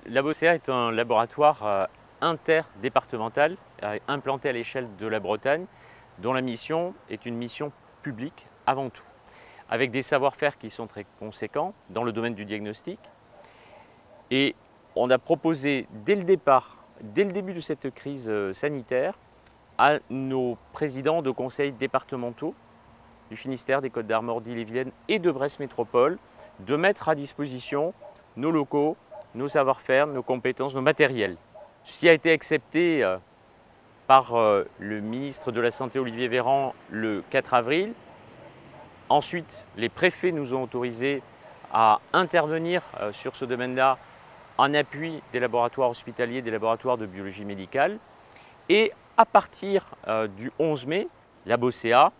L'ABOCA est un laboratoire interdépartemental implanté à l'échelle de la Bretagne, dont la mission est une mission publique avant tout, avec des savoir-faire qui sont très conséquents dans le domaine du diagnostic. Et on a proposé dès le début de cette crise sanitaire, à nos présidents de conseils départementaux du Finistère, des Côtes-d'Armor, d'Ille-et-Vilaine et de Brest Métropole, de mettre à disposition nos locaux, nos savoir-faire, nos compétences, nos matériels. Ceci a été accepté par le ministre de la Santé Olivier Véran le 4 avril. Ensuite, les préfets nous ont autorisés à intervenir sur ce domaine-là en appui des laboratoires hospitaliers, des laboratoires de biologie médicale. Et à partir du 11 mai, l'ABOCA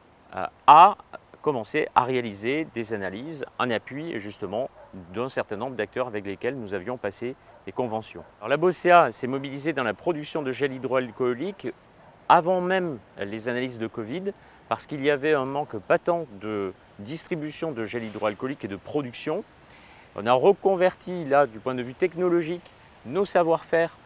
a commencé à réaliser des analyses en appui justement d'un certain nombre d'acteurs avec lesquels nous avions passé des conventions. L'ABOCA s'est mobilisée dans la production de gel hydroalcoolique avant même les analyses de Covid parce qu'il y avait un manque patent de distribution de gel hydroalcoolique et de production. On a reconverti là du point de vue technologique nos savoir-faire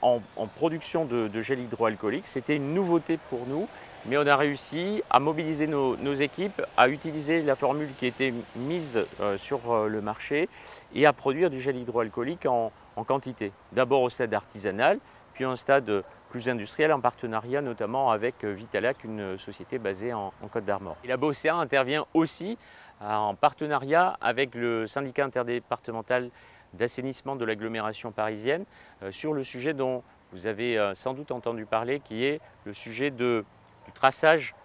en production de gel hydroalcoolique. C'était une nouveauté pour nous, mais on a réussi à mobiliser nos équipes, à utiliser la formule qui était mise sur le marché et à produire du gel hydroalcoolique en quantité. D'abord au stade artisanal, puis un stade plus industriel en partenariat notamment avec Vitalac, une société basée en Côtes-d'Armor. L'ABOCA intervient aussi en partenariat avec le syndicat interdépartemental d'assainissement de l'agglomération parisienne sur le sujet dont vous avez sans doute entendu parler, qui est le sujet du traçage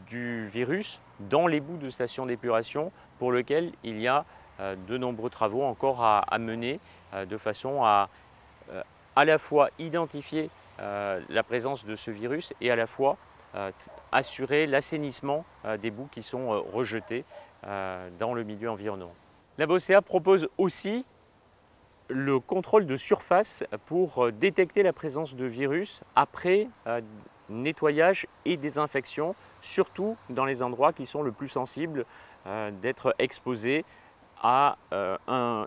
du virus dans les boues de stations d'épuration, pour lequel il y a de nombreux travaux encore à mener de façon à la fois identifier la présence de ce virus et à la fois assurer l'assainissement des boues qui sont rejetées dans le milieu environnant. L'ABOCA propose aussi le contrôle de surface pour détecter la présence de virus après nettoyage et désinfection, surtout dans les endroits qui sont le plus sensibles d'être exposés à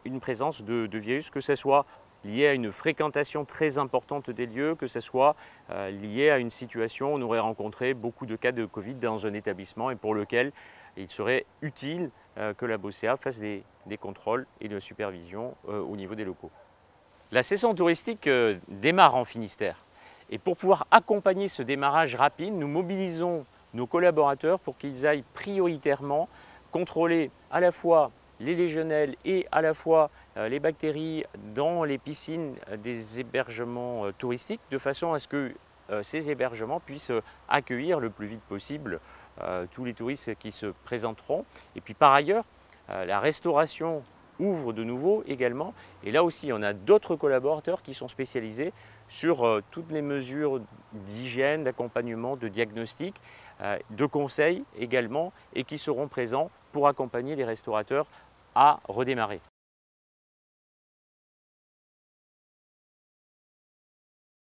une présence de virus, que ce soit lié à une fréquentation très importante des lieux, que ce soit lié à une situation où on aurait rencontré beaucoup de cas de Covid dans un établissement et pour lequel il serait utile que l'ABOCA fasse des contrôles et de supervision au niveau des locaux. La saison touristique démarre en Finistère et pour pouvoir accompagner ce démarrage rapide, nous mobilisons nos collaborateurs pour qu'ils aillent prioritairement contrôler à la fois les légionelles et à la fois les bactéries dans les piscines des hébergements touristiques, de façon à ce que ces hébergements puissent accueillir le plus vite possible tous les touristes qui se présenteront. Et puis par ailleurs, la restauration ouvre de nouveau également. Et là aussi, on a d'autres collaborateurs qui sont spécialisés sur toutes les mesures d'hygiène, d'accompagnement, de diagnostic, de conseils également, et qui seront présents pour accompagner les restaurateurs à redémarrer.